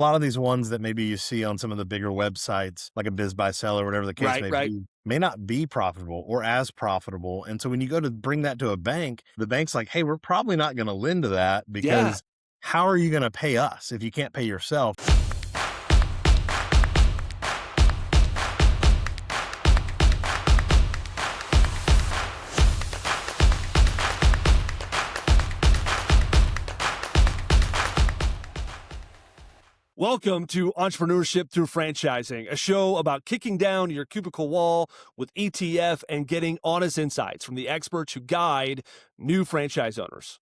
A lot of these ones that maybe you see on some of the bigger websites, like a Biz Buy Sell or whatever the case Right, may right. be, may not be profitable or as profitable. And so when you go to bring that to a bank, the bank's like, hey, we're probably not going to lend to that Yeah. because how are you going to pay us if you can't pay yourself? Welcome to Entrepreneurship Through Franchising, a show about kicking down your cubicle wall with ETF and getting honest insights from the experts who guide new franchise owners.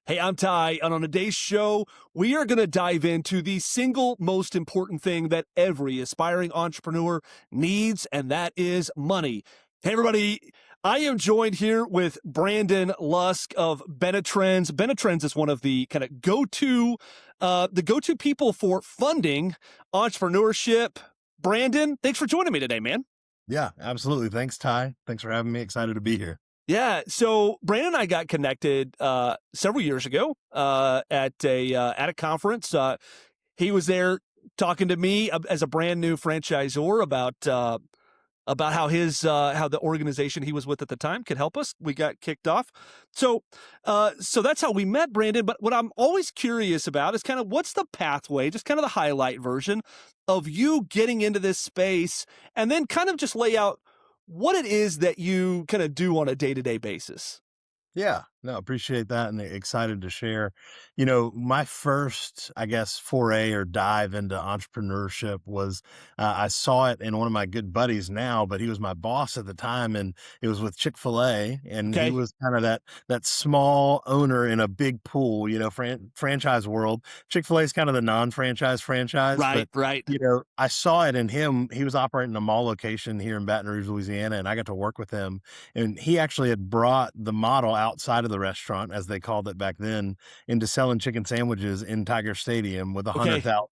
Hey, I'm Ty, and on today's show, we are going to dive into the single most important thing that every aspiring entrepreneur needs, and that is money. Hey, everybody. I am joined here with Brandon Lusk of Benetrends. Benetrends is one of the kind of go-to people for funding entrepreneurship. Brandon, thanks for joining me today, man. Yeah, absolutely. Thanks, Ty. Thanks for having me. Excited to be here. Yeah, so Brandon and I got connected several years ago at a conference. He was there talking to me as a brand new franchisor about how the organization he was with at the time could help us. We got kicked off, so that's how we met, Brandon. But what I'm always curious about is kind of what's the pathway, just kind of the highlight version of you getting into this space, and then kind of just lay out what it is that you kind of do on a day-to-day basis. Yeah, no, appreciate that and excited to share. My first, I guess, foray or dive into entrepreneurship was I saw it in one of my good buddies now, but he was my boss at the time, and it was with Chick-fil-A, and he Okay. was kind of that small owner in a big pool, franchise world. Chick-fil-A is kind of the non-franchise franchise, Right, but right. I saw it in him. He was operating a mall location here in Baton Rouge, Louisiana, and I got to work with him. And he actually had brought the model outside of the restaurant, as they called it back then, into selling chicken sandwiches in Tiger Stadium with Okay. 100,000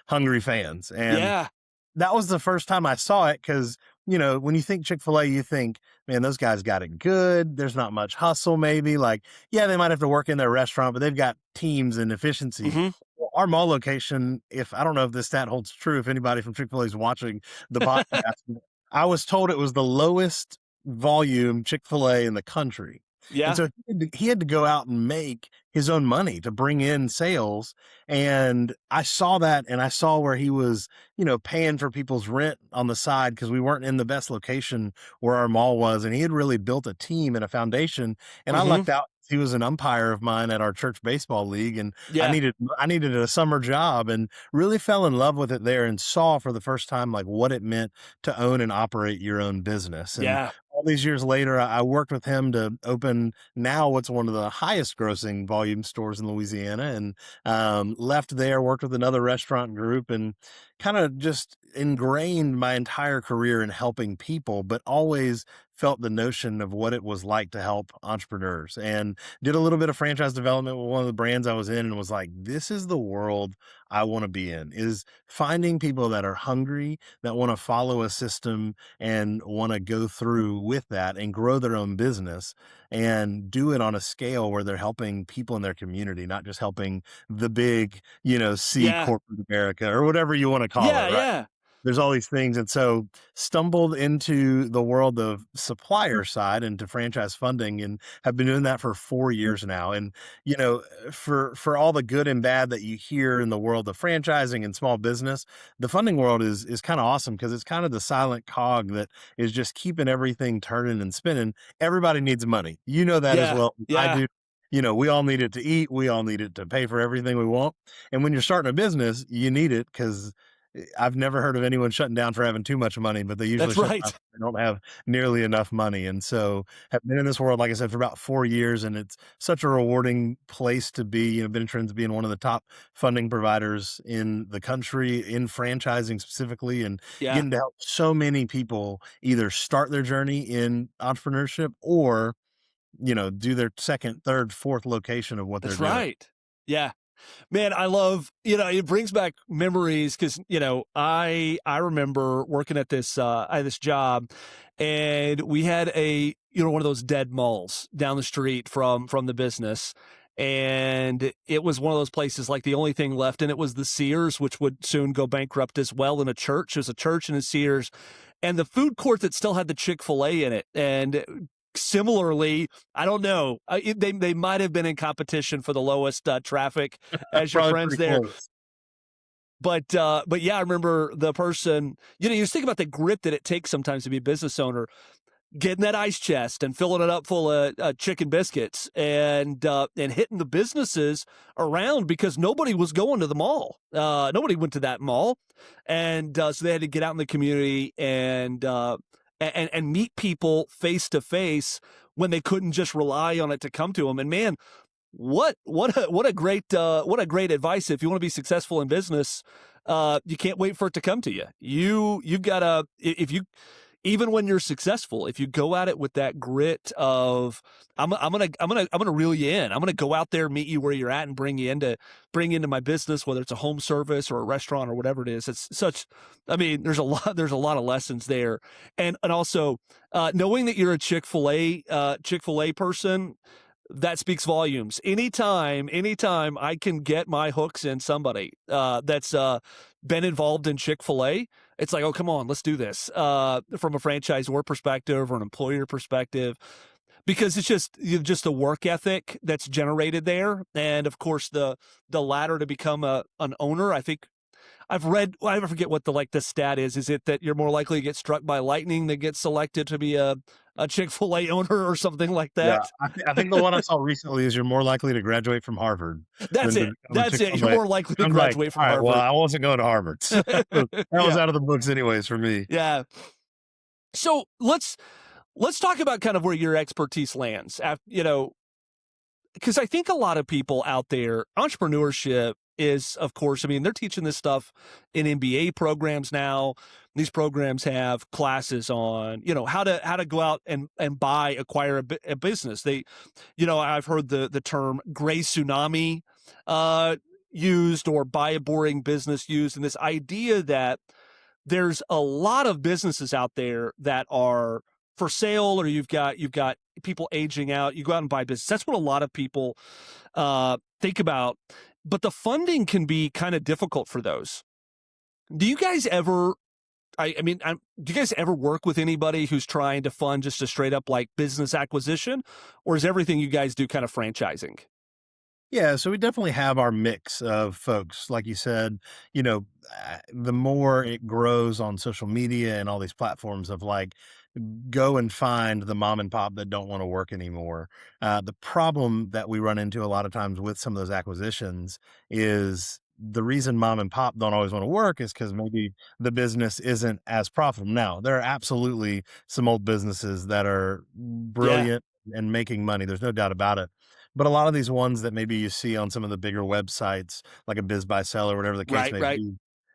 hungry fans. And Yeah. that was the first time I saw it because, when you think Chick-fil-A, you think, man, those guys got it good. There's not much hustle, maybe. Like, yeah, they might have to work in their restaurant, but they've got teams and efficiency. Hmm. Well, our mall location, if I don't know if this stat holds true, if anybody from Chick-fil-A is watching the podcast, I was told it was the lowest volume Chick-fil-A in the country. And Yeah. so he had to go out and make his own money to bring in sales. And I saw that, and I saw where he was, paying for people's rent on the side because we weren't in the best location where our mall was. And he had really built a team and a foundation. And I Hmm. lucked out. He was an umpire of mine at our church baseball league, and I Yeah. needed I needed a summer job, and really fell in love with it there, and saw for the first time like what it meant to own and operate your own business. And Yeah. all these years later, I worked with him to open now what's one of the highest grossing volume stores in Louisiana, and left there, worked with another restaurant group, and kind of just ingrained my entire career in helping people, but always felt the notion of what it was like to help entrepreneurs, and did a little bit of franchise development with one of the brands I was in, and was like, this is the world I want to be in, is finding people that are hungry, that want to follow a system and want to go through with that and grow their own business and do it on a scale where they're helping people in their community, not just helping the big, C Yeah. corporate America or whatever you want to call it, Yeah. right? Yeah. There's all these things. And so stumbled into the world of supplier side, into franchise funding, and have been doing that for 4 years now. And, for all the good and bad that you hear in the world of franchising and small business, the funding world is kind of awesome because it's kind of the silent cog that is just keeping everything turning and spinning. Everybody needs money. You know that as Yeah. well as I Yeah. do. We all need it to eat. We all need it to pay for everything we want. And when you're starting a business, you need it because I've never heard of anyone shutting down for having too much money, but they usually That's shut down right. if they don't have nearly enough money. And so have been in this world, like I said, for about 4 years, and it's such a rewarding place to be. Benetrends being one of the top funding providers in the country, in franchising specifically, and Yeah. getting to help so many people either start their journey in entrepreneurship or, do their second, third, fourth location of what they're That's doing. right. Yeah. Man, I love, it brings back memories because, I remember working at I had this job, and we had one of those dead malls down the street from the business. And it was one of those places, like the only thing left in it was the Sears, which would soon go bankrupt as well, in a church. There's a church and a Sears, and the food court that still had the Chick-fil-A in it. And similarly, I don't know, they might have been in competition for the lowest traffic as your Probably friends pretty there. close. But yeah, I remember the person, you just think about the grit that it takes sometimes to be a business owner, getting that ice chest and filling it up full of chicken biscuits, and hitting the businesses around, because nobody was going to the mall. Nobody went to that mall, and so they had to get out in the community and meet people face to face when they couldn't just rely on it to come to them. And man, what a great advice. If you want to be successful in business, you can't wait for it to come to you. You've got to, if you, even when you're successful, if you go at it with that grit of I'm gonna reel you in. I'm gonna go out there, meet you where you're at, and bring you into my business, whether it's a home service or a restaurant or whatever it is. It's such, I mean, there's a lot of lessons there, and also knowing that you're a Chick-fil-A person, that speaks volumes. Anytime I can get my hooks in somebody that's been involved in Chick-fil-A, it's like, oh, come on, let's do this from a franchisor perspective or an employer perspective, because it's just the work ethic that's generated there, and of course the ladder to become an owner. I think I've read, well, I forget what the stat is. Is it that you're more likely to get struck by lightning than get selected to be a Chick-fil-A owner or something like Yeah, that? I think the one I saw recently is you're more likely to graduate from Harvard That's than to it. become a That's it. You're Chick-fil-A. more likely to I'm like, graduate from "All right, well, Harvard. I wasn't going to Harvard." So that was Yeah. out of the books anyways for me. Yeah. So let's talk about kind of where your expertise lands. Because I think a lot of people out there, entrepreneurship is, of course, I mean, they're teaching this stuff in MBA programs now. These programs have classes on, how to go out and acquire a business. I've heard the term gray tsunami used, or buy a boring business used, and this idea that there's a lot of businesses out there that are for sale, or you've got people aging out. You go out and buy business. That's what a lot of people think about. But the funding can be kind of difficult for those. Do you guys ever? Do you guys ever work with anybody who's trying to fund just a straight up like business acquisition, or is everything you guys do kind of franchising? Yeah, so we definitely have our mix of folks. Like you said, the more it grows on social media and all these platforms of like, go and find the mom and pop that don't want to work anymore. The problem that we run into a lot of times with some of those acquisitions is the reason mom and pop don't always want to work is because maybe the business isn't as profitable. Now, there are absolutely some old businesses that are Yeah. brilliant and making money. There's no doubt about it. But a lot of these ones that maybe you see on some of the bigger websites, like a Biz Buy Sell or whatever the case Right. may Right. be,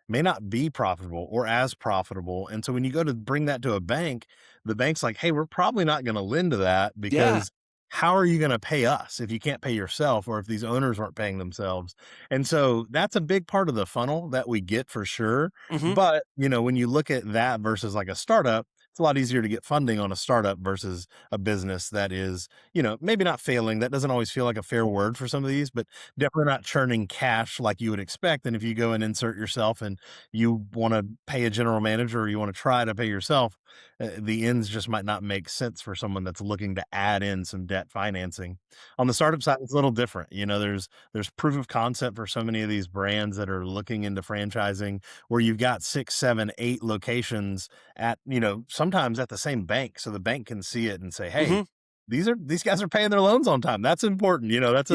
may not be profitable or as profitable. And so when you go to bring that to a bank, the bank's like, hey, we're probably not going to lend to that Yeah. because how are you going to pay us if you can't pay yourself or if these owners aren't paying themselves? And so that's a big part of the funnel that we get for sure. Hmm. But, when you look at that versus like a startup, it's a lot easier to get funding on a startup versus a business that is, maybe not failing. That doesn't always feel like a fair word for some of these, but definitely not churning cash like you would expect. And if you go and insert yourself and you want to pay a general manager or you want to try to pay yourself, the ends just might not make sense for someone that's looking to add in some debt financing. On the startup side, it's a little different. There's proof of concept for so many of these brands that are looking into franchising where you've got 6, 7, 8 locations at, sometimes at the same bank. So the bank can see it and say, hey, Hmm. these guys are paying their loans on time. That's important. Yeah. That's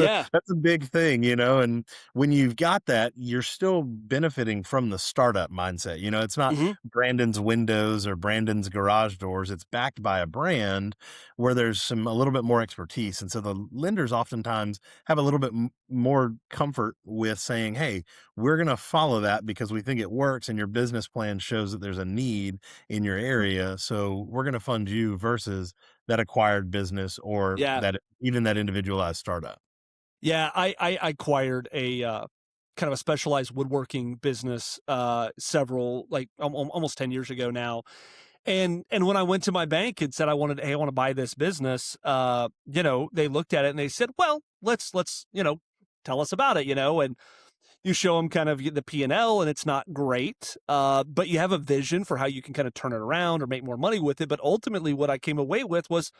a big thing, and when you've got that, you're still benefiting from the startup mindset. It's not Hmm. Brandon's windows or Brandon's garage doors. It's backed by a brand where there's a little bit more expertise. And so the lenders oftentimes have a little bit more comfort with saying, hey, we're going to follow that because we think it works and your business plan shows that there's a need in your area. So we're going to fund you versus that acquired business or Yeah. that even that individualized startup. Yeah. I acquired a kind of a specialized woodworking business several, like almost 10 years ago now. And when I went to my bank and said hey, I want to buy this business, they looked at it and they said, well, let's tell us about it, and you show them kind of the P&L, and it's not great, but you have a vision for how you can kind of turn it around or make more money with it. But ultimately, what I came away with was,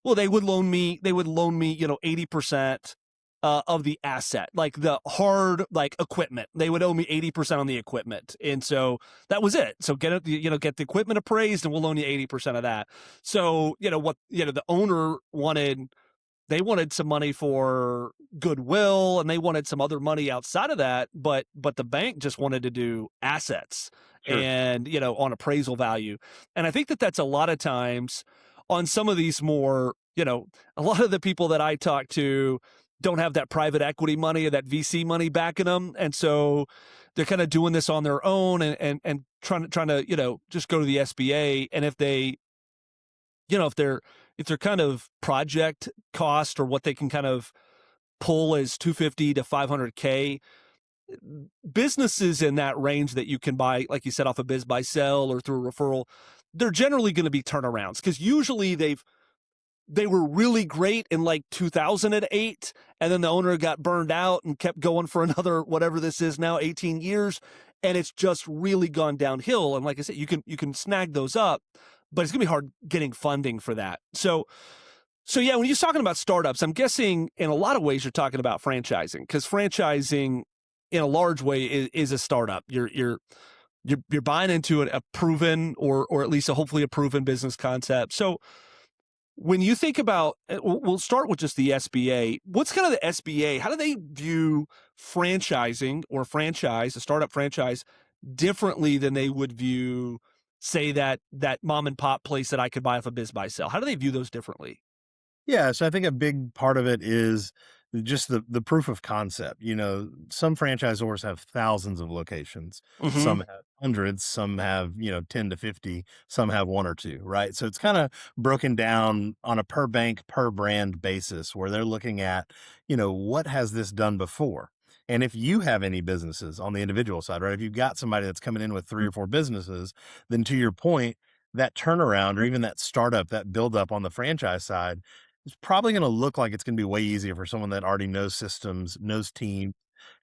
well, they would loan me 80% of the asset, like the hard, like equipment. They would owe me 80% on the equipment. And so that was it. So get the equipment appraised and we'll loan you 80% of that. So, the owner wanted, they wanted some money for goodwill and they wanted some other money outside of that, but the bank just wanted to do assets Sure. and, on appraisal value. And I think that that's a lot of times on some of these more, a lot of the people that I talk to don't have that private equity money or that VC money backing them. And so they're kind of doing this on their own and trying to, just go to the SBA. And if they, if they're kind of project cost or what they can kind of pull is 250 to 500K, businesses in that range that you can buy, like you said, off a biz buy sell or through a referral, they're generally going to be turnarounds because usually they were really great in like 2008, and then the owner got burned out and kept going for another, whatever this is now, 18 years, and it's just really gone downhill. And like I said, you can snag those up, but it's gonna be hard getting funding for that. So yeah, when you're talking about startups, I'm guessing in a lot of ways you're talking about franchising, because franchising in a large way is a startup. You're buying into a proven, or at least hopefully a proven business concept. So when you think about, we'll start with just the SBA. What's kind of the SBA? How do they view franchising or franchise, a startup franchise, differently than they would view, say, that mom and pop place that I could buy off a biz buy sell? How do they view those differently? Yeah, so I think a big part of it is just the proof of concept. Some franchisors have thousands of locations. Some Hmm. have hundreds, some have, 10 to 50, some have one or two, right? So it's kind of broken down on a per bank, per brand basis where they're looking at, what has this done before? And if you have any businesses on the individual side, right? If you've got somebody that's coming in with three or four businesses, then to your point, that turnaround or even that startup, that build up on the franchise side it's probably gonna look like it's gonna be way easier for someone that already knows systems, knows team,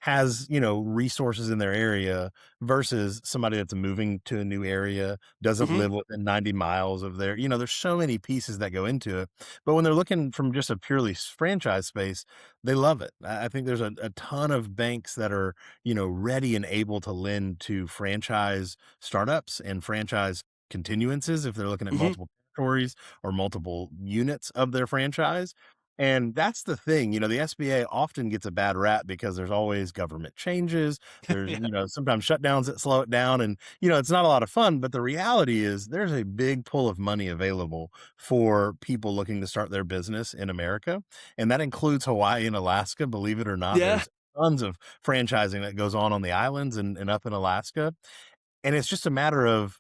has, resources in their area versus somebody that's moving to a new area, doesn't Hmm. live within 90 miles of their there's so many pieces that go into it. But when they're looking from just a purely franchise space, they love it. I think there's a ton of banks that are, ready and able to lend to franchise startups and franchise continuances if they're looking at Hmm. multiple territories or multiple units of their franchise. And that's the thing, the SBA often gets a bad rap because there's always government changes. There's, Yeah. sometimes shutdowns that slow it down and, it's not a lot of fun, but the reality is there's a big pool of money available for people looking to start their business in America. And that includes Hawaii and Alaska. Believe it or not, Yeah. there's tons of franchising that goes on the islands and up in Alaska. And it's just a matter of,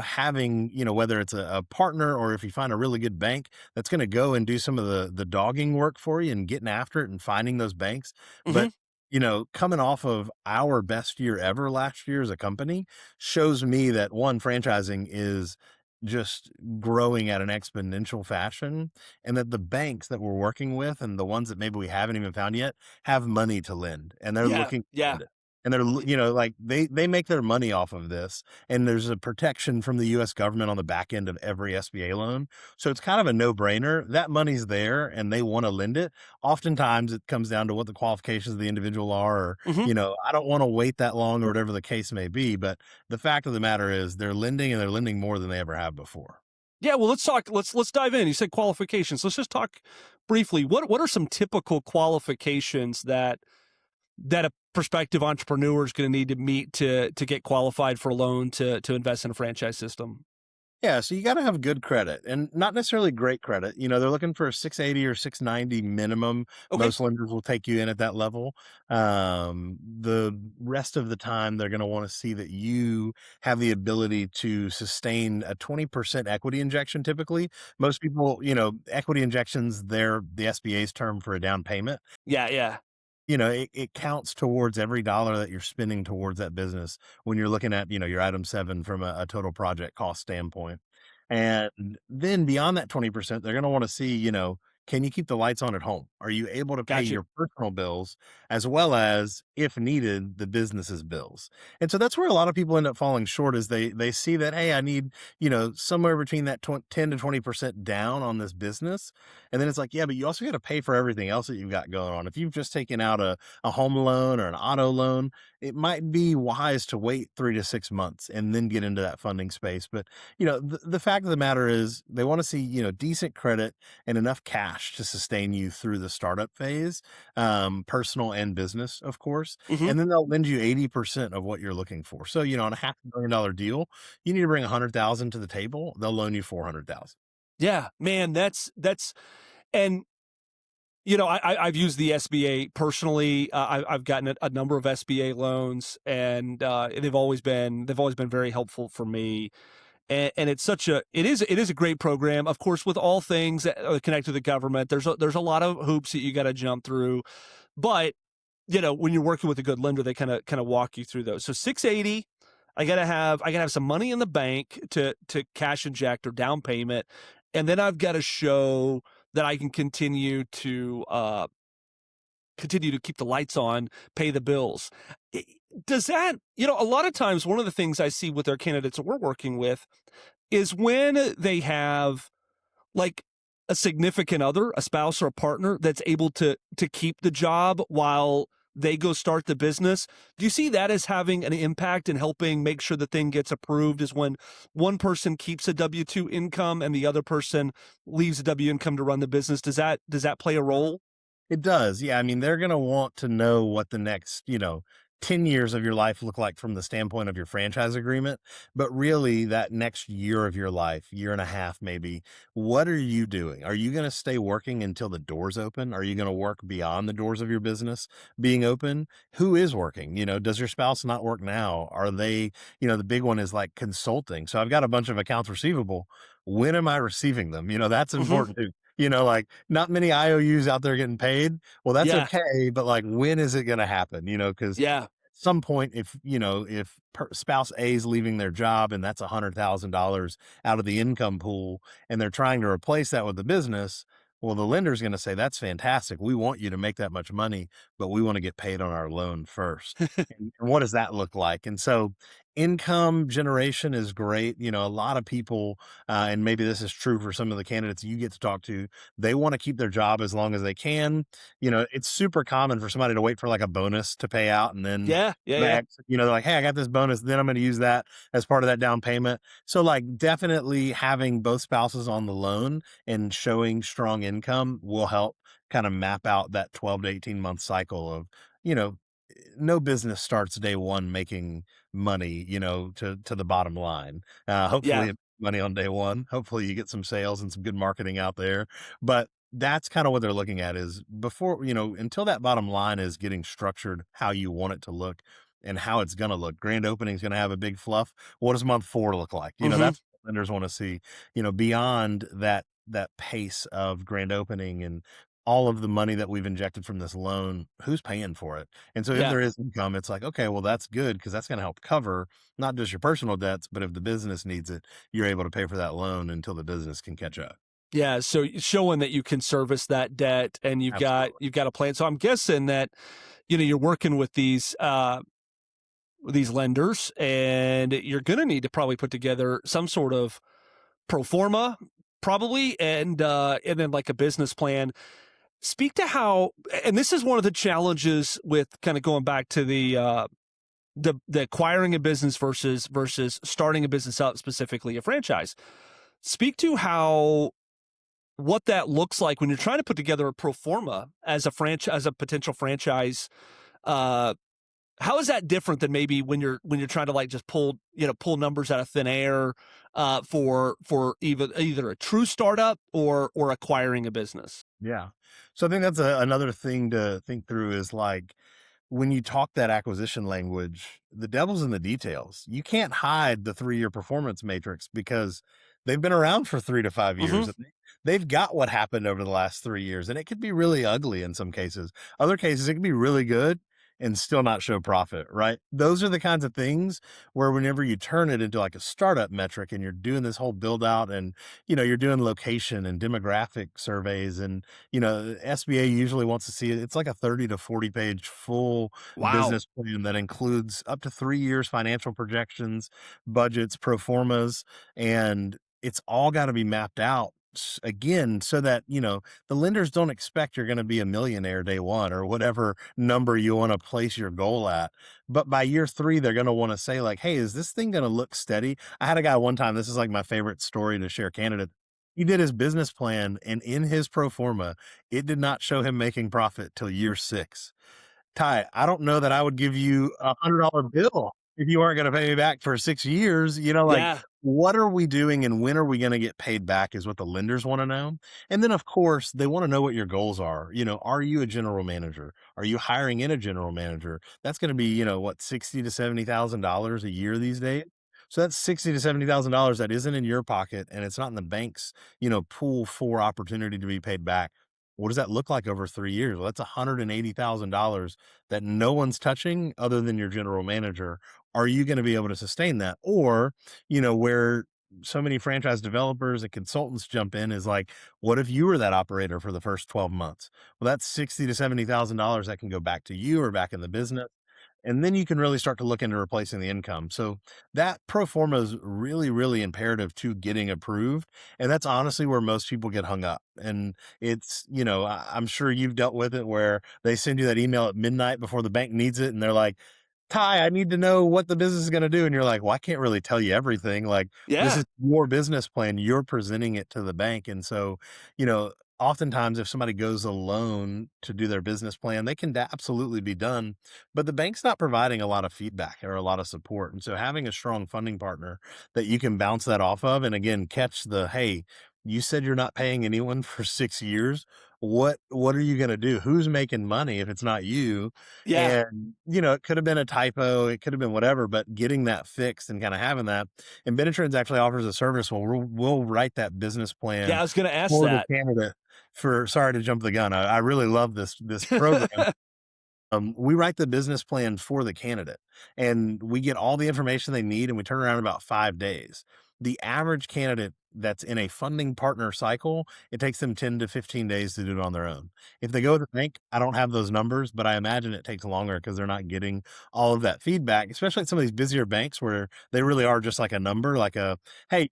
having, whether it's a partner or if you find a really good bank that's going to go and do some of the dogging work for you and getting after it and finding those banks. Hmm. But, coming off of our best year ever last year as a company shows me that one, franchising is just growing at an exponential fashion and that the banks that we're working with and the ones that maybe we haven't even found yet have money to lend and they're Yeah. looking to Yeah. lend it. And they're, like they make their money off of this and there's a protection from the US government on the back end of every SBA loan. So it's kind of a no-brainer. That money's there and they want to lend it. Oftentimes it comes down to what the qualifications of the individual are or, Hmm. I don't want to wait that long or whatever the case may be, but the fact of the matter is they're lending and they're lending more than they ever have before. Yeah. Well, let's talk. Let's dive in. You said qualifications. Let's just talk briefly. What are some typical qualifications that a prospective entrepreneur is going to need to meet to get qualified for a loan to invest in a franchise system? Yeah, so you gotta have good credit and not necessarily great credit. They're looking for a 680 or 690 minimum. Okay. Most lenders will take you in at that level. The rest of the time, they're gonna wanna see that you have the ability to sustain a 20% equity injection typically. Most people, equity injections, they're the SBA's term for a down payment. Yeah. Yeah. It counts towards every dollar that you're spending towards that business when you're looking at, your item 7 from a total project cost standpoint. And then beyond that 20%, they're gonna wanna see, can you keep the lights on at home? Are you able to pay Got you. your personal bills as well as, if needed, the business's bills? And so that's where a lot of people end up falling short is they see that, "Hey, I need, somewhere between that 10 to 20% down on this business." And then it's like, "Yeah, but you also gotta pay for everything else that you've got going on." If you've just taken out a home loan or an auto loan, it might be wise to wait 3 to 6 months and then get into that funding space. But, the fact of the matter is they wanna see, decent credit and enough cash to sustain you through the startup phase, personal and business, of course. Mhm. And then they'll lend you 80% of what you're looking for. So, on a $500,000 deal, you need to bring 100,000 to the table. They'll loan you 400,000. Yeah, man, that's and I've used the SBA personally. I've gotten a number of SBA loans, and they've always been very helpful for me. And it's it is a great program. Of course, with all things that are connected to the government, there's a lot of hoops that you got to jump through. But when you're working with a good lender, they kind of walk you through those. So 680, I gotta have some money in the bank to cash inject or down payment, and then I've got to show that I can continue to keep the lights on, pay the bills. I- Does that, a lot of times one of the things I see with our candidates that we're working with is when they have like a significant other, a spouse or a partner that's able to keep the job while they go start the business. Do you see that as having an impact in helping make sure the thing gets approved is when one person keeps a W-2 income and the other person leaves a W income to run the business? Does that play a role? It does. Yeah. I mean, they're going to want to know what the next, 10 years of your life look like from the standpoint of your franchise agreement. But really, that next year of your life, year and a half maybe, what are you doing? Are you going to stay working until the doors open? Are you going to work beyond the doors of your business being open? Who is working? Does your spouse not work now? Are they, the big one is like consulting. So I've got a bunch of accounts receivable. When am I receiving them? That's Hmm. important too. Like not many IOUs out there getting paid. Well, that's Yeah, okay, but like when is it going to happen? Because yeah, at some point, if spouse A is leaving their job and that's $100,000 out of the income pool, and they're trying to replace that with the business, well, the lender's going to say that's fantastic. We want you to make that much money, but we want to get paid on our loan first. And what does that look like? And so, income generation is great. A lot of people, and maybe this is true for some of the candidates you get to talk to, they want to keep their job as long as they can. It's super common for somebody to wait for like a bonus to pay out and then yeah, yeah, yeah, back, they're like, "Hey, I got this bonus, then I'm going to use that as part of that down payment." So like definitely having both spouses on the loan and showing strong income will help kind of map out that 12 to 18 month cycle of, you know, no business starts day one making money, to the bottom line. yeah, Hopefully money on day one. Hopefully you get some sales and some good marketing out there. But that's kind of what they're looking at is before, until that bottom line is getting structured how you want it to look and how it's going to look. Grand opening is going to have a big fluff. What does month 4 look like? hmm, That's what lenders want to see, beyond that pace of grand opening and all of the money that we've injected from this loan, who's paying for it? And so if yeah. there is income, it's like, okay, well, that's good because that's going to help cover not just your personal debts, but if the business needs it, you're able to pay for that loan until the business can catch up. Yeah, so showing that you can service that debt and you've got Absolutely. you've got a plan. So I'm guessing that you're working with these lenders, and you're going to need to probably put together some sort of pro forma, probably, and then like a business plan. Speak to how, and this is one of the challenges with kind of going back to the acquiring a business versus starting a business up, specifically a franchise. Speak to how what that looks like when you're trying to put together a pro forma as a potential franchise. Uh, how is that different than maybe when you're trying to like just pull numbers out of thin air for either a true startup or acquiring a business? Yeah. So I think that's another thing to think through is like when you talk that acquisition language, the devil's in the details. You can't hide the 3-year performance matrix because they've been around for 3 to 5 Hmm. years. And they've got what happened over the last 3 years, and it could be really ugly in some cases. Other cases, it could be really good. and still not show profit, right? Those are the kinds of things where whenever you turn it into like a startup metric and you're doing this whole build out and, you're doing location and demographic surveys and, SBA usually wants to see it. It's like a 30 to 40 page full Wow. business plan that includes up to 3 years financial projections, budgets, pro formas, and it's all got to be mapped out again so that the lenders don't expect you're going to be a millionaire day one or whatever number you want to place your goal at, but by year three they're going to want to say like, hey, is this thing going to look steady? I had a guy one time, this is like my favorite story to share candidate. He did his business plan and in his pro forma it did not show him making profit till year six. Ty, I don't know that I would give you $100 bill if you aren't gonna pay me back for 6 years, like, Yeah. what are we doing and when are we gonna get paid back is what the lenders wanna know, and then, of course, they wanna know what your goals are, are you a general manager? Are you hiring in a general manager? That's gonna be, what, 60 to $70,000 a year these days? So that's 60 to $70,000 that isn't in your pocket, and it's not in the bank's, pool for opportunity to be paid back. What does that look like over 3 years? Well, that's $180,000 that no one's touching other than your general manager. Are you gonna be able to sustain that? Or, where so many franchise developers and consultants jump in is like, what if you were that operator for the first 12 months? Well, that's 60 to $70,000 that can go back to you or back in the business. And then you can really start to look into replacing the income. So that pro forma is really, really imperative to getting approved. And that's honestly where most people get hung up. And it's, I'm sure you've dealt with it where they send you that email at midnight before the bank needs it. And they're like, Ty, I need to know what the business is going to do. And you're like, well, I can't really tell you everything. Like, this Yeah. is your business plan. You're presenting it to the bank. And so, you know, oftentimes if somebody goes alone to do their business plan, they can absolutely be done, but the bank's not providing a lot of feedback or a lot of support. And so having a strong funding partner that you can bounce that off of, and again, catch the, hey, you said you're not paying anyone for 6 years. What are you going to do? Who's making money if it's not you? Yeah. And it could have been a typo, it could have been whatever, but getting that fixed and kind of having that. And Benetrends actually offers a service where we'll write that business Yeah, plan I was gonna ask for the that. candidate. For sorry to jump the gun. I really love this program. We write the business plan for the candidate and we get all the information they need and we turn around in about 5 days. The average candidate that's in a funding partner cycle, it takes them 10 to 15 days to do it on their own. If they go to the bank, I don't have those numbers, but I imagine it takes longer because they're not getting all of that feedback, especially at some of these busier banks where they really are just like a number, like a, hey,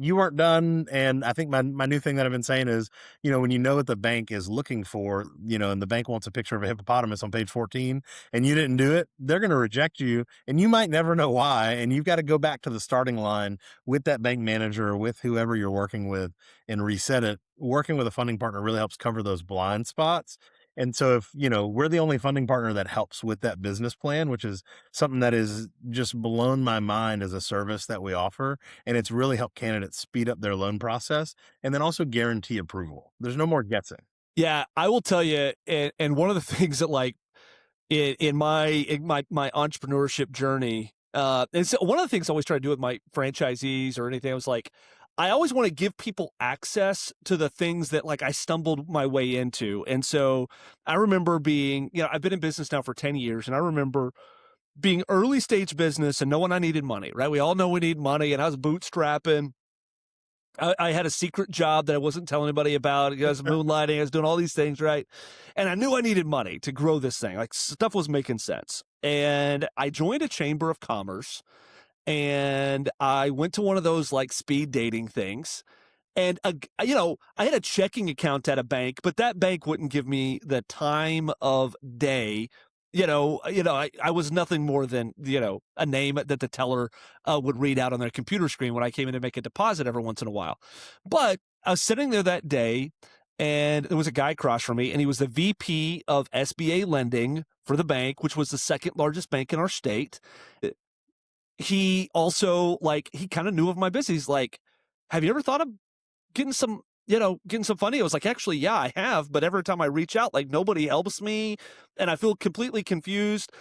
you weren't done. And I think my new thing that I've been saying is, when you know what the bank is looking for, and the bank wants a picture of a hippopotamus on page 14 and you didn't do it, they're going to reject you and you might never know why. And you've got to go back to the starting line with that bank manager or with whoever you're working with and reset it. Working with a funding partner really helps cover those blind spots. And so if, we're the only funding partner that helps with that business plan, which is something that is just blown my mind as a service that we offer. And it's really helped candidates speed up their loan process and then also guarantee approval. There's no more guessing. Yeah, I will tell you, and one of the things that like in my entrepreneurship journey, and so one of the things I always try to do with my franchisees or anything, I was like, I always want to give people access to the things that like I stumbled my way into. And so I remember being, I've been in business now for 10 years, and I remember being early stage business and knowing I needed money, right? We all know we need money, and I was bootstrapping. I had a secret job that I wasn't telling anybody about. I was moonlighting. I was doing all these things, right? And I knew I needed money to grow this thing. Like stuff was making sense. And I joined a chamber of commerce and I went to one of those like speed dating things. And, I had a checking account at a bank, but that bank wouldn't give me the time of day. I was nothing more than, a name that the teller would read out on their computer screen when I came in to make a deposit every once in a while. But I was sitting there that day and there was a guy across from me and he was the VP of SBA lending for the bank, which was the second largest bank in our state. He also he kind of knew of my business. He's like, have you ever thought of getting some funding? I was like, actually, yeah, I have. But every time I reach out, like nobody helps me and I feel completely confused.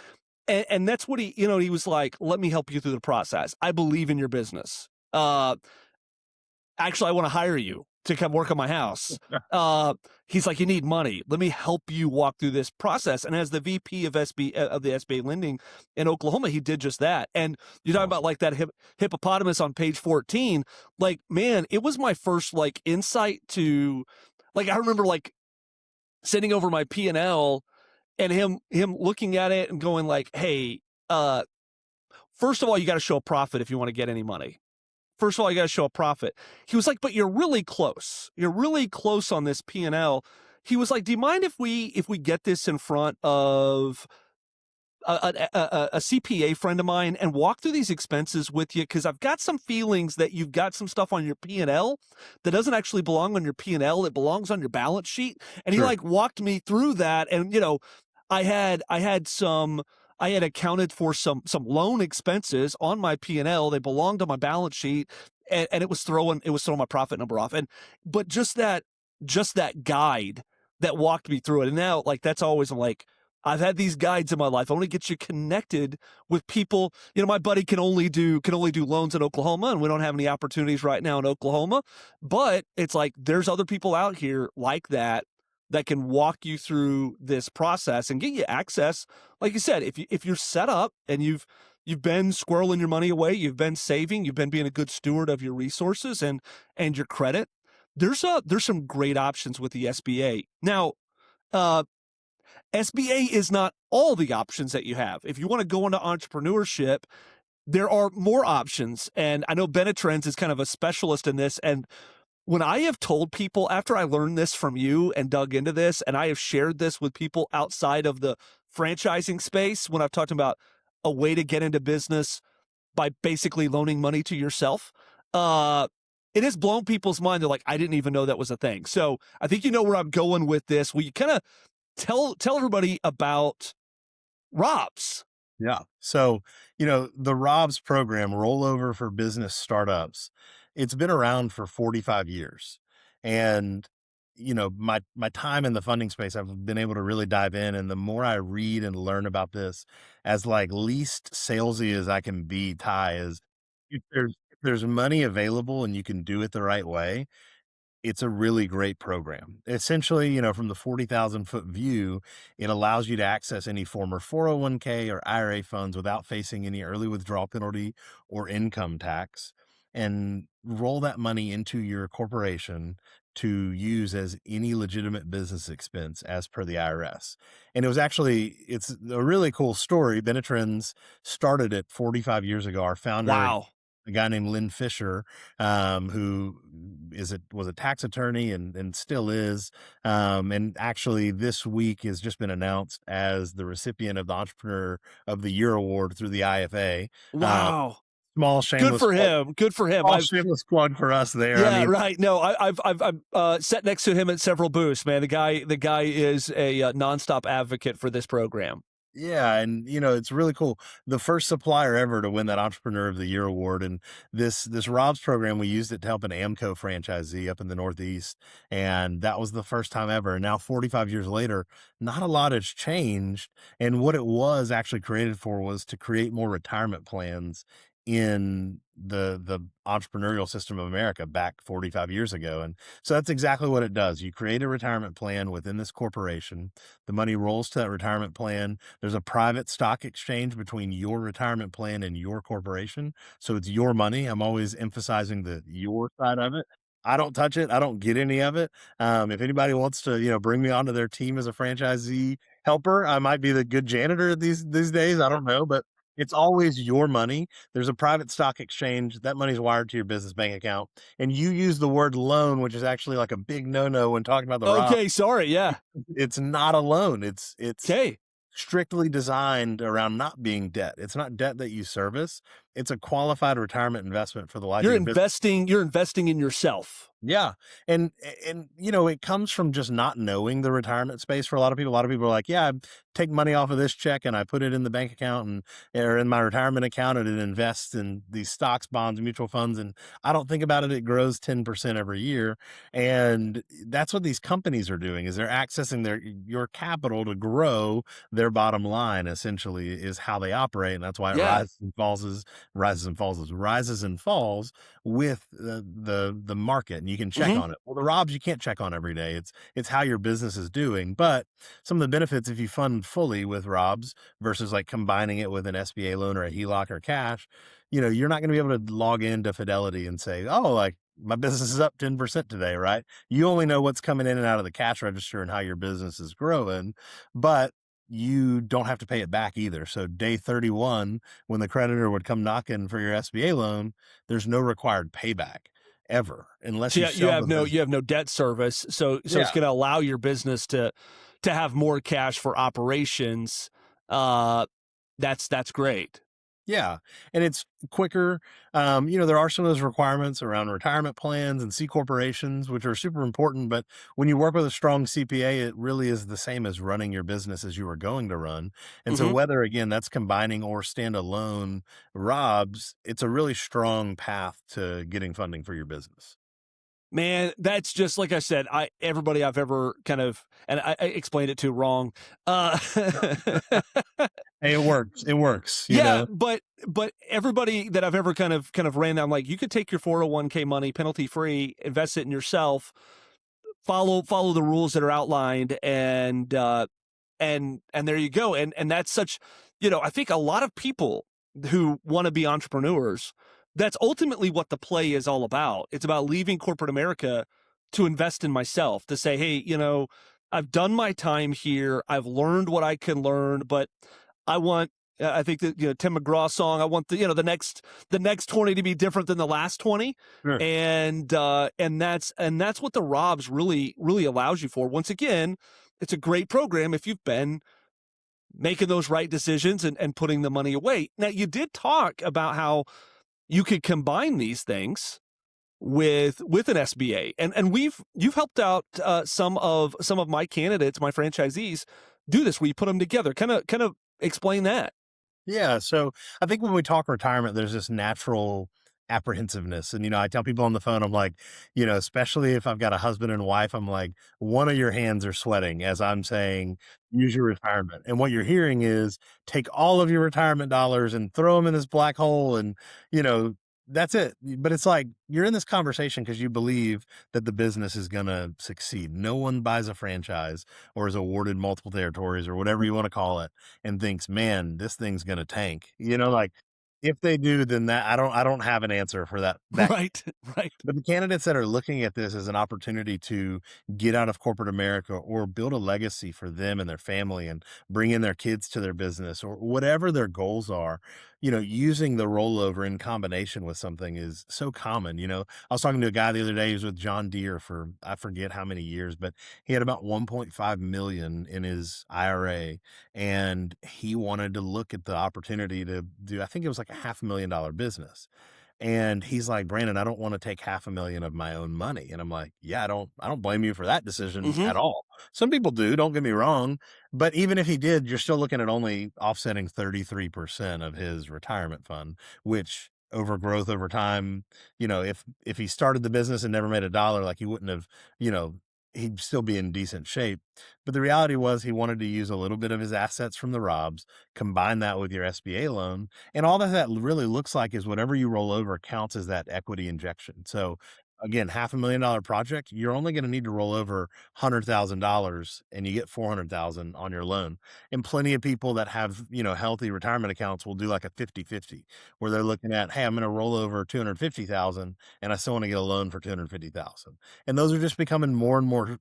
And that's what he was like, let me help you through the process. I believe in your business. Actually, I want to hire you. to come work on my house. He's like, you need money. Let me help you walk through this process. And as the VP of of the SBA lending in Oklahoma, he did just that. And you're talking about Awesome. like that hippopotamus on page 14. Like, man, it was my first like insight to, like, I remember like sending over my P&L and him looking at it and going like, hey, first of all, you got to show a profit if you want to get any money. First of all, you got to show a profit. He was like, but you're really close. You're really close on this P&L. He was like, do you mind if we get this in front of a CPA friend of mine and walk through these expenses with you? Because I've got some feelings that you've got some stuff on your P&L that doesn't actually belong on your P&L. It belongs on your balance sheet. And he Sure. like walked me through that. And, you know, I had accounted for some loan expenses on my P&L. They belonged on my balance sheet, and it was throwing my profit number off. And but just that guide that walked me through it. And now like that's always, I'm like, I've had these guides in my life. I want to get you connected with people. You know, my buddy can only do loans in Oklahoma, and we don't have any opportunities right now in Oklahoma. But it's like there's other people out here like that can walk you through this process and get you access. Like you said, if you're set up and you've been squirreling your money away, you've been saving, you've been being a good steward of your resources and your credit, there's some great options with the SBA. Now, uh, SBA is not all the options that you have. If you want to go into entrepreneurship, there are more options. And I know Benetrends is kind of a specialist in this. And when I have told people after I learned this from you and dug into this, and I have shared this with people outside of the franchising space, when I've talked about a way to get into business by basically loaning money to yourself, it has blown people's mind. They're like, I didn't even know that was a thing. So I think you know where I'm going with this. Will you kind of tell everybody about Rob's? Yeah. So, the ROBS program, Rollover for Business Startups, it's been around for 45 years. And, my time in the funding space, I've been able to really dive in. And the more I read and learn about this, as like least salesy as I can be, Ty, is if there's money available and you can do it the right way, it's a really great program. Essentially, from the 40,000-foot view, it allows you to access any former 401k or IRA funds without facing any early withdrawal penalty or income tax, and roll that money into your corporation to use as any legitimate business expense as per the IRS. And it's a really cool story. Benetrends started it 45 years ago. Our founder, Wow. a guy named Lynn Fisher, who was a tax attorney and still is. And actually this week has just been announced as the recipient of the Entrepreneur of the Year award through the IFA. Uh, Wow. small Good shameless for plug, him. Good for him. small shameless plug for us there. I Yeah, mean, right. No, I've sat next to him at several booths, man. The guy is a nonstop advocate for this program. yeah, and it's really cool. The first supplier ever to win that Entrepreneur of the Year award, and this Rob's program, we used it to help an Amco franchisee up in the Northeast, and that was the first time ever. And now, 45 years later, not a lot has changed. And what it was actually created for was to create more retirement plans in the entrepreneurial system of America back 45 years ago. And so that's exactly what it does. You create a retirement plan within this corporation. The money rolls to that retirement plan. There's a private stock exchange between your retirement plan and your corporation. So it's your money. I'm always emphasizing the your side of it. I don't touch it. I don't get any of it. If anybody wants to, bring me onto their team as a franchisee helper, I might be the good janitor these days. I don't know, but it's always your money. There's a private stock exchange. That money's wired to your business bank account. And you use the word loan, which is actually like a big no-no when talking about the Roth. Okay, sorry. Yeah. It's not a loan. It's Okay. strictly designed around not being debt. It's not debt that you service. It's a qualified retirement investment for the life of your business. You're investing in yourself. Yeah. And it comes from just not knowing the retirement space for a lot of people. A lot of people are like, yeah, I take money off of this check and I put it in the bank account or in my retirement account, and it invests in these stocks, bonds, mutual funds. And I don't think about it. It grows 10% every year. And that's what these companies are doing, is they're accessing your capital to grow their bottom line, essentially, is how they operate. And that's why it Yeah. rises and falls rises and falls, is rises and falls with the market, and you can check Mhm. on it. Well, the ROBS you can't check on every day. It's how your business is doing. But some of the benefits if you fund fully with ROBS versus like combining it with an SBA loan or a HELOC or cash, you're not going to be able to log into Fidelity and say, oh, like my business is up 10% today, right? You only know what's coming in and out of the cash register and how your business is growing, but you don't have to pay it back either. So day 31, when the creditor would come knocking for your SBA loan, there's no required payback ever unless So you yeah, you sell the have no business. you have no debt service. So it's Yeah. going to allow your business to have more cash for operations. Uh, that's great. Yeah, and it's quicker. There are some of those requirements around retirement plans and C corporations, which are super important. But when you work with a strong CPA, it really is the same as running your business as you were going to run. And so, Mhm. whether again that's combining or standalone ROBS, it's a really strong path to getting funding for your business. Man, that's just like I said, everybody I've ever kind of and I explained it to wrong. Uh, Hey, it works. It works. yeah, but everybody that I've ever kind of ran down, like you could take your 401k money penalty free, invest it in yourself, follow the rules that are outlined, and there you go. And that's such, I think a lot of people who want to be entrepreneurs, that's ultimately what the play is all about. It's about leaving corporate America to invest in myself, to say, hey, I've done my time here. I've learned what I can learn, but I want I think that Tim McGraw's song. I want the next 20 to be different than the last 20, Sure. and that's what the ROBS really allows you for. Once again, it's a great program if you've been making those right decisions and putting the money away. Now, you did talk about how you could combine these things with an SBA, and you've helped out some of my candidates, my franchisees, do this where you put them together. Kind of explain that. Yeah. So I think when we talk retirement, there's this natural apprehensiveness. And, I tell people on the phone, I'm like, especially if I've got a husband and wife, I'm like, one of your hands are sweating as I'm saying, use your retirement. And what you're hearing is take all of your retirement dollars and throw them in this black hole. And, you know, that's it. But it's like you're in this conversation because you believe that the business is going to succeed. No one buys a franchise or is awarded multiple territories or whatever you want to call it and thinks, "Man, this thing's gonna tank." Like, if they do, then that I don't have an answer for that. Right, right, But the candidates that are looking at this as an opportunity to get out of corporate America or build a legacy for them and their family and bring in their kids to their business or whatever their goals are, using the rollover in combination with something is so common. I was talking to a guy the other day who's with John Deere for I forget how many years, but he had about 1.5 million in his IRA and he wanted to look at the opportunity to do, I think it was like a $500,000 business. And he's like, "Brandon, I don't want to take 500,000 of my own money." And I'm like, "Yeah, I don't blame you for that decision hmm at all." Some people do, don't get me wrong, but even if he did, you're still looking at only offsetting 33% of his retirement fund, which over growth over time, if he started the business and never made a dollar, like he wouldn't have, you know, he'd still be in decent shape. But the reality was he wanted to use a little bit of his assets from the ROBS, combine that with your SBA loan, and all that really looks like is whatever you roll over counts as that equity injection. So again, $500,000 project, you're only going to need to roll over $100,000 and you get 400,000 on your loan. And plenty of people that have, healthy retirement accounts will do like a 50-50 where they're looking at, hey, I'm going to roll over 250,000 and I still want to get a loan for 250,000. And those are just becoming more and more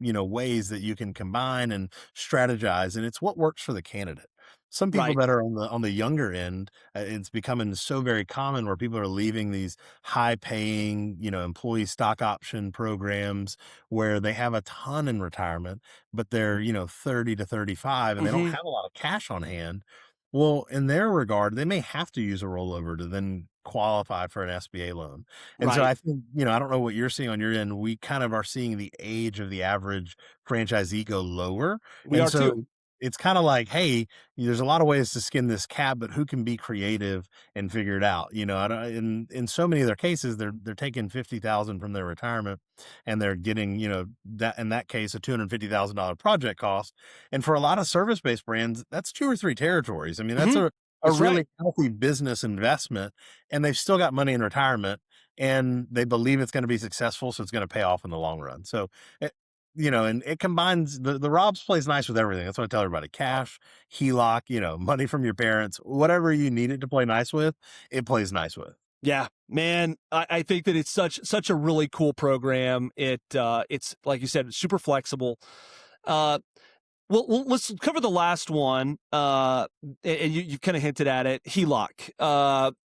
ways that you can combine and strategize, and it's what works for the candidate. Some people right. that are on the younger end, it's becoming so very common where people are leaving these high paying, employee stock option programs where they have a ton in retirement, but they're, 30 to 35 and they don't hmm have a lot of cash on hand. Well, in their regard, they may have to use a rollover to then qualify for an SBA loan. And so Right. I think, I don't know what you're seeing on your end. We kind of are seeing the age of the average franchisee go lower. We And are too. so it's kind of like, hey, there's a lot of ways to skin this cat, but who can be creative and figure it out? I don't, in so many of their cases, they're taking 50,000 from their retirement and they're getting, that in that case, a $250,000 project cost. And for a lot of service based brands, that's two or three territories. I mean, that's hmm a That's right. really healthy business investment, and they've still got money in retirement, and they believe it's gonna be successful, so it's gonna pay off in the long run. So, and it combines the Rob's plays nice with everything. That's what I tell everybody. Cash, HELOC, money from your parents, whatever you need it to play nice with, it plays nice with. Yeah, man, I think that it's such a really cool program. It's like you said, it's super flexible. Uh, let's cover the last one. And you kind of hinted at it, HELOC.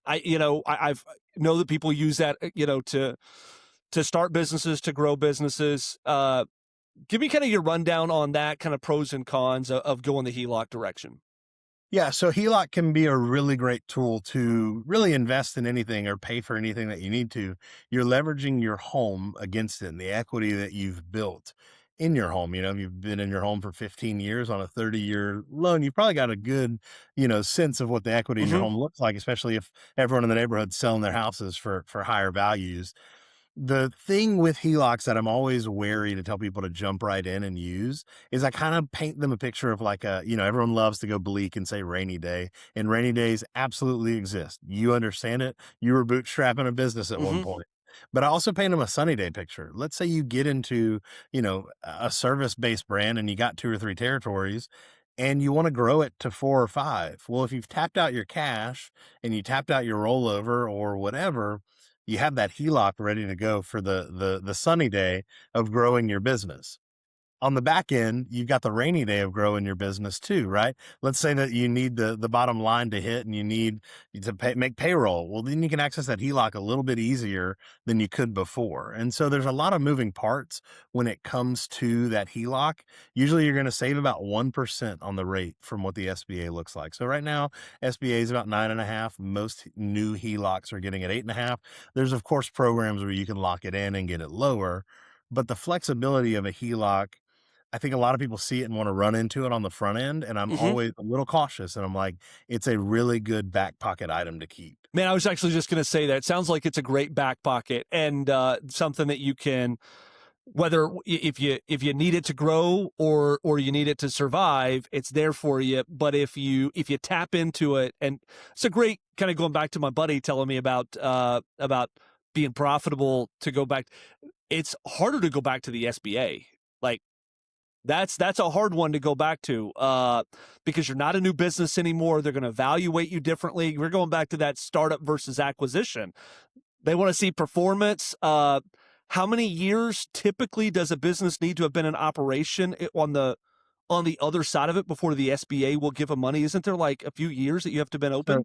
I've know that people use that, to start businesses, to grow businesses. Give me kind of your rundown on that, kind of pros and cons of going the HELOC direction. Yeah, so HELOC can be a really great tool to really invest in anything or pay for anything that you need to. You're leveraging your home against it and the equity that you've built in your home. You've been in your home for 15 years on a 30-year loan. You've probably got a good, sense of what the equity in your Hmm. home looks like, especially if everyone in the neighborhood's selling their houses for higher values. The thing with HELOCs that I'm always wary to tell people to jump right in and use is I kind of paint them a picture of like everyone loves to go bleak and say rainy day, and rainy days absolutely exist. You understand it. You were bootstrapping a business at one Hmm. point. But I also paint them a sunny day picture. Let's say you get into, a service-based brand and you got 2 or 3 territories and you want to grow it to 4 or 5. Well, if you've tapped out your cash and you tapped out your rollover or whatever, you have that HELOC ready to go for the sunny day of growing your business. On the back end, you've got the rainy day of growing your business too, right? Let's say that you need the bottom line to hit and you need to make payroll. Well, then you can access that HELOC a little bit easier than you could before. And so there's a lot of moving parts when it comes to that HELOC. Usually you're going to save about 1% on the rate from what the SBA looks like. So right now, SBA is about 9.5. Most new HELOCs are getting at 8.5. There's of course programs where you can lock it in and get it lower, but the flexibility of a HELOC, I think a lot of people see it and wanna run into it on the front end, and I'm Hmm. always a little cautious, and I'm like, it's a really good back pocket item to keep. Man, I was actually just going to say that. It sounds like it's a great back pocket and something that you can, whether if you need it to grow or you need it to survive, it's there for you. But if you tap into it, and it's a great kind of going back to my buddy telling me about being profitable to go back. It's harder to go back to the SBA. Like that's a hard one to go back to because you're not a new business anymore. They're going to evaluate you differently. We're going back to that startup versus acquisition. They want to see performance. How many years typically does a business need to have been in operation on the other side of it before the SBA will give them money? Isn't there like a few years that you have to have been So open?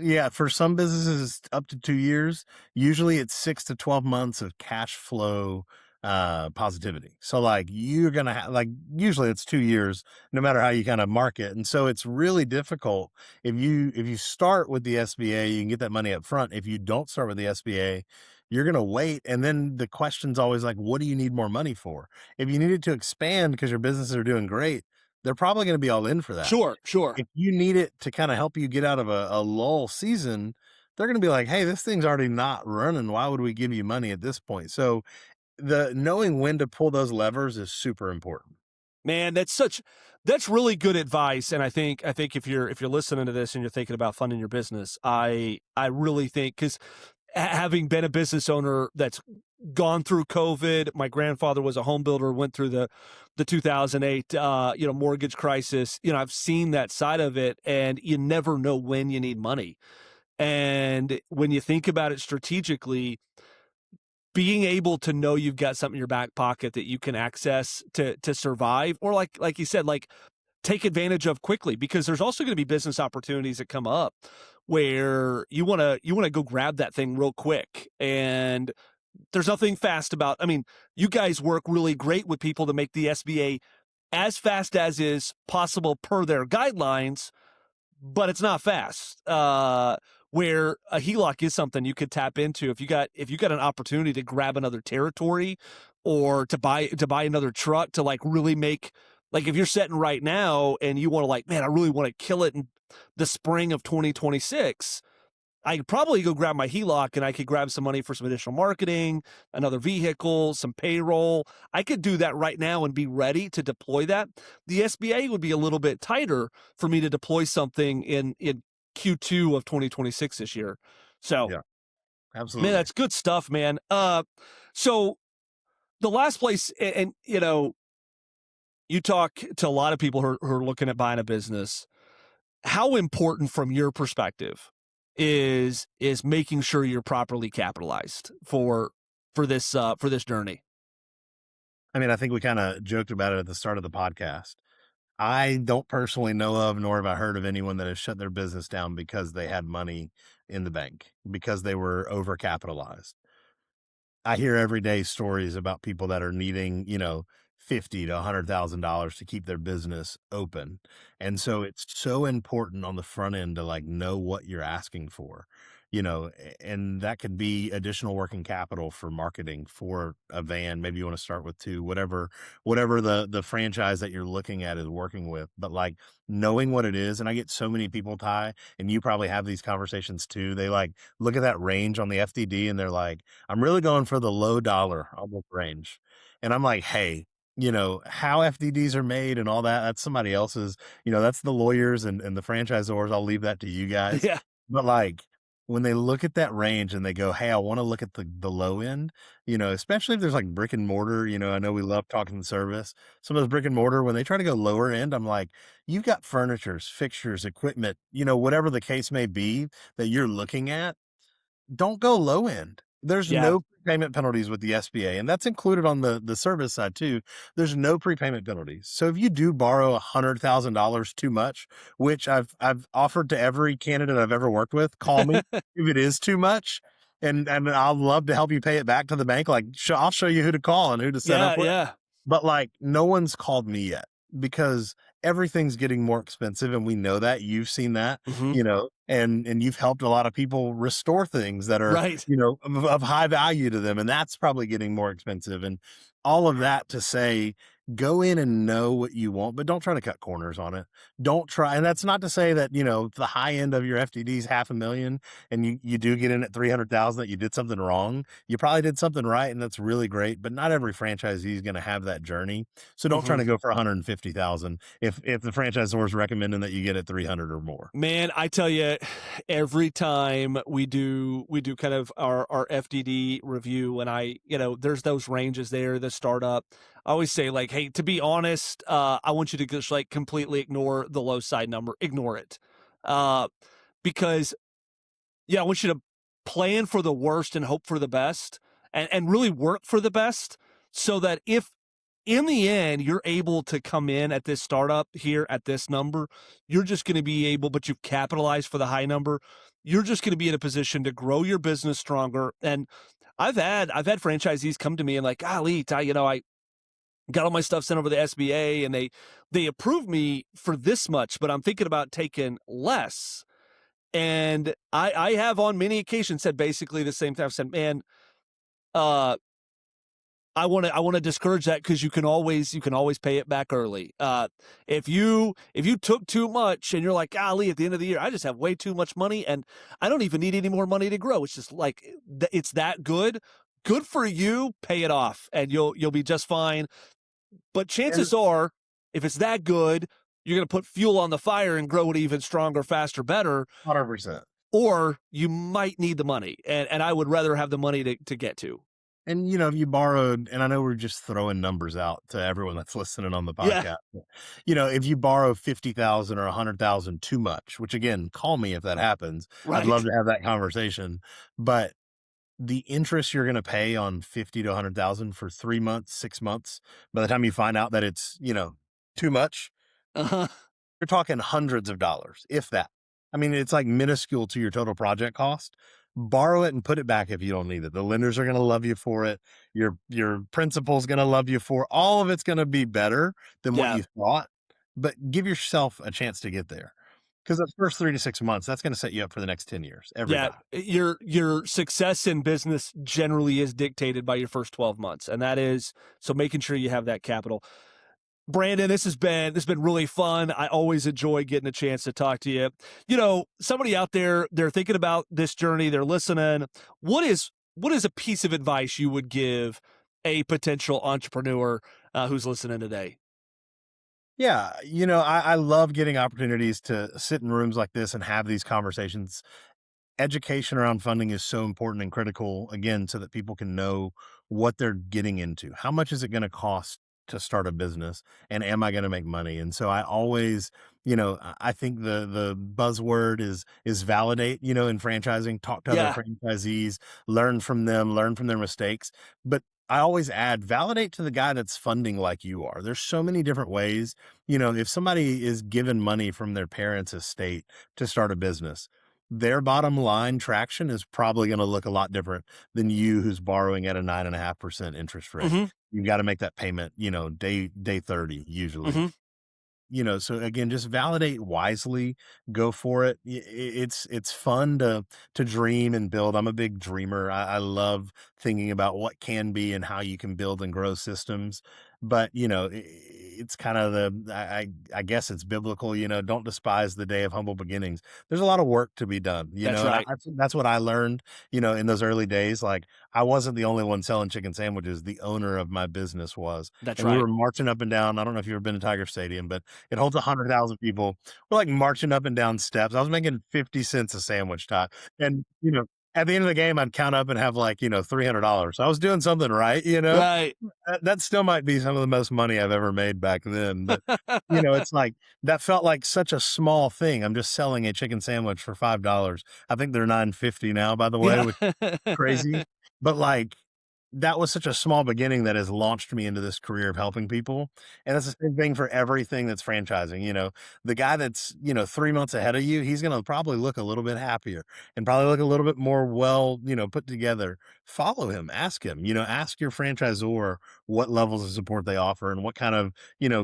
yeah, for some businesses, it's up to 2 years. Usually, it's 6 to 12 months of cash flow, positivity. So, like, you're gonna usually it's 2 years no matter how you kinda market, and so it's really difficult. If you start with the SBA, you can get that money up front. If you don't start with the SBA, you're gonna wait, and then the question's always like, "What do you need more money for?" If you needed to expand because your businesses are doing great, they're probably gonna be all in for that. Sure, sure. If you need it to kinda help you get out of a lull season, they're gonna be like, "Hey, this thing's already not running. Why would we give you money at this point?" So, the knowing when to pull those levers is super important. Man, that's really good advice. And I think if you're listening to this and you're thinking about funding your business, I really think because having been a business owner that's gone through COVID, my grandfather was a home builder, went through the 2008 mortgage crisis. I've seen that side of it, and you never know when you need money. And when you think about it strategically, being able to know you've got something in your back pocket that you can access to survive, or like you said, like take advantage of quickly, because there's also going to be business opportunities that come up where you want to go grab that thing real quick. And there's nothing fast about, I mean, you guys work really great with people to make the SBA as fast as is possible per their guidelines, but it's not fast. Where a HELOC is something you could tap into if you got an opportunity to grab another territory, or to buy another truck, to like really make, like if you're setting right now and you want to, like, man, I really want to kill it in the spring of 2026. I could probably go grab my HELOC and I could grab some money for some additional marketing, another vehicle, some payroll. I could do that right now and be ready to deploy that. The SBA would be a little bit tighter for me to deploy something in Q2 of 2026 this year. So, Yeah, man, absolutely. that's good stuff, man. So the last place, and you talk to a lot of people who are looking at buying a business. How important, from your perspective, is making sure you're properly capitalized for this journey? I mean, I think we kind of joked about it at the start of the podcast. I don't personally know of, nor have I heard of anyone that has shut their business down because they had money in the bank, because they were overcapitalized. I hear every day stories about people that are needing, 50 to $100,000 to keep their business open. And so it's so important on the front end to like know what you're asking for, and that could be additional working capital for marketing for a van. Maybe you want to start with two, whatever the franchise that you're looking at is working with. But like knowing what it is, and I get so many people, Ty, and you probably have these conversations too. They like look at that range on the FTD and they're like, I'm really going for the low dollar almost range. And I'm like, hey, how FDDs are made and all that, that's somebody else's, that's the lawyers and the franchisors. I'll leave that to you guys. Yeah, But like when they look at that range and they go, hey, I want to look at the low end, especially if there's like brick and mortar, I know we love talking service. Some of those brick and mortar, when they try to go lower end, I'm like, you've got furnitures, fixtures, equipment, whatever the case may be that you're looking at, don't go low end. There's yeah, no prepayment penalties with the SBA, and that's included on the service side too. There's no prepayment penalties. So if you do borrow $100,000 too much, which I've offered to every candidate I've ever worked with, call me if it is too much, and I'll love to help you pay it back to the bank. Like I'll show you who to call and who to set up yeah, with. yeah. But, like, no one's called me yet because everything's getting more expensive, and we know that. You've seen that, Hmm. and you've helped a lot of people restore things that are, Right. of high value to them, and that's probably getting more expensive, and all of that to say, go in and know what you want, but don't try to cut corners on it. Don't try, and that's not to say that, the high end of your FTD is 500,000 and you do get in at 300,000 that you did something wrong. You probably did something right, and that's really great, but not every franchisee is gonna have that journey. So don't try Hmm. to go for 150,000 if the franchisor is recommending that you get at 300 or more. Man, I tell you, every time we do kind of our FDD review, and there's those ranges there, the startup. I always say, like, hey, to be honest, I want you to just like completely ignore the low side number, ignore it, uh, because yeah, I want you to plan for the worst and hope for the best, and really work for the best, so that if in the end you're able to come in at this startup here at this number, you're just going to be able, but you've capitalized for the high number. You're just going to be in a position to grow your business stronger. And I've had franchisees come to me and like, golly, Ty, I got all my stuff sent over the SBA and they approved me for this much, but I'm thinking about taking less. And I have on many occasions said basically the same thing. I've said, man, uh, I want to discourage that because you can always pay it back early. If you took too much and you're like, golly, at the end of the year, I just have way too much money and I don't even need any more money to grow. It's just like it's that good. Good for you. Pay it off, and you'll be just fine. But And chances are, if it's that good, you're going to put fuel on the fire and grow it even stronger, faster, better. 100%. Or you might need the money, and I would rather have the money to get to. And, if you borrowed, and I know we're just throwing numbers out to everyone that's listening on the Yeah, podcast, but, if you borrow 50,000 or 100,000 too much, which again, call me if that happens. I'd love right. to have that conversation. But the interest you're gonna pay on 50 to 100,000 for 3 months, 6 months, by the time you find out that it's, too much, Uh-huh. you're talking hundreds of dollars, if that. I mean, it's like minuscule to your total project cost. Borrow it and put it back if you don't need it. The lenders are gonna love you for it. Your principal's gonna love you for it. All of it's gonna be better than what Yeah, you thought, but give yourself a chance to get there. Because those first 3 to 6 months, that's gonna set you up for the next 10 years, every yeah. time. Your success in business generally is dictated by your first 12 months, and that is so making sure you have that capital. Brandon, this has been really fun. I always enjoy getting a chance to talk to you. Somebody out there, they're thinking about this journey, they're listening. What is a piece of advice you would give a potential entrepreneur who's listening today? Yeah, I love getting opportunities to sit in rooms like this and have these conversations. Education around funding is so important and critical, again, so that people can know what they're getting into. How much is it going to cost to start a business, and am I going to make money? And so I always, I think the buzzword is validate, in franchising, talk to other Yeah. franchisees, learn from them, learn from their mistakes. But I always add validate to the guy that's funding like you are. There's so many different ways. If somebody is given money from their parents' estate to start a business, their bottom line traction is probably going to look a lot different than you who's borrowing at a 9.5% interest rate. Hmm. You've got to make that payment, day 30 usually. Hmm. So again, just validate wisely, go for it. It's fun to dream and build. I'm a big dreamer. I love thinking about what can be and how you can build and grow systems. But it's kind of I guess it's biblical. Don't despise the day of humble beginnings. There's a lot of work to be done. That's And right. I think that's what I learned. In those early days, like I wasn't the only one selling chicken sandwiches. The owner of my business was, That's and we right. were marching up and down. I don't know if you've ever been to Tiger Stadium, but it holds 100,000 people. We're like marching up and down steps. I was making 50 cents a sandwich, Todd. And, at the end of the game, I'd count up and have like, $300. So I was doing something right. Right. That still might be some of the most money I've ever made back then. But, it's like that felt like such a small thing. I'm just selling a chicken sandwich for $5. I think they're 9.50 now, by the way, Yeah. which is crazy. But like that was such a small beginning that has launched me into this career of helping people. And that's the same thing for everything that's franchising. The guy that's, 3 months ahead of you, he's going to probably look a little bit happier and probably look a little bit more well, put together. Follow him, ask him, ask your franchisor what levels of support they offer and what kind of,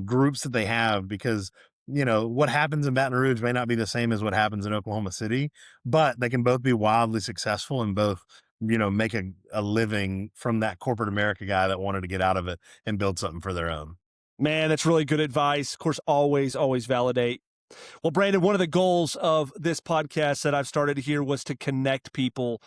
groups that they have, because what happens in Baton Rouge may not be the same as what happens in Oklahoma City, but they can both be wildly successful and both make a living from that corporate America guy that wanted to get out of it and build something for their own. Man, that's really good advice. Of course, always validate. Well, Brandon, one of the goals of this podcast that I've started here was to connect people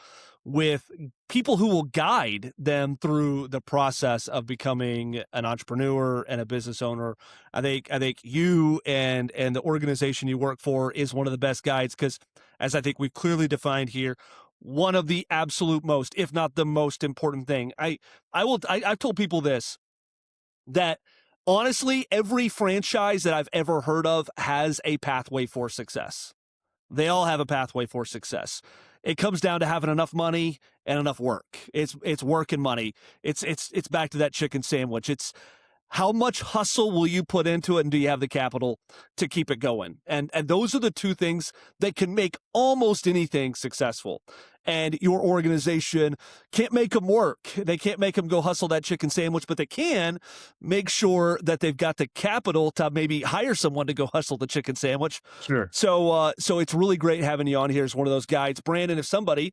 with people who will guide them through the process of becoming an entrepreneur and a business owner. I think you and the organization you work for is one of the best guides because, as I think we've clearly defined here, one of the absolute most, if not the most important thing. I've told people this, that honestly, every franchise that I've ever heard of has a pathway for success. They all have a pathway for success. It comes down to having enough money and enough work. It's work and money. It's back to that chicken sandwich. It's how much hustle will you put into it, and do you have the capital to keep it going? And those are the two things that can make almost anything successful. And your organization can't make them work. They can't make them go hustle that chicken sandwich, but they can make sure that they've got the capital to maybe hire someone to go hustle the chicken sandwich. Sure. So it's really great having you on here as one of those guides. Brandon, if somebody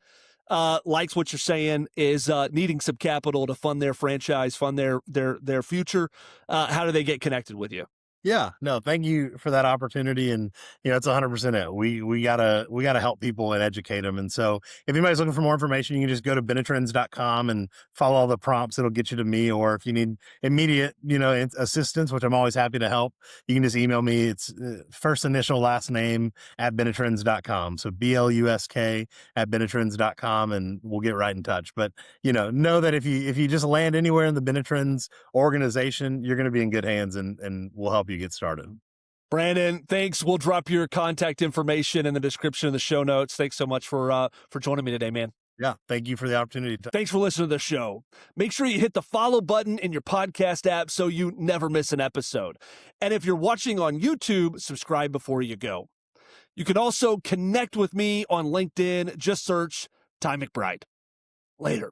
likes what you're saying, is needing some capital to fund their franchise, fund their future, how do they get connected with you? Yeah, no, thank you for that opportunity. And it's 100% it. We gotta help people and educate them. And so if anybody's looking for more information, you can just go to Benetrends.com and follow all the prompts. It'll get you to me. Or if you need immediate, assistance, which I'm always happy to help, you can just email me. It's first initial last name at Benetrends.com. So BLUSK at Benetrends.com, and we'll get right in touch. But know that if you just land anywhere in the Benetrends organization, you're going to be in good hands, and we'll help you get started. Brandon, thanks. We'll drop your contact information in the description of the show notes. Thanks so much for joining me today, man. Yeah, thank you for the opportunity. Thanks for listening to the show. Make sure you hit the follow button in your podcast app so you never miss an episode. And if you're watching on YouTube, subscribe before you go. You can also connect with me on LinkedIn. Just search Ty McBride. Later.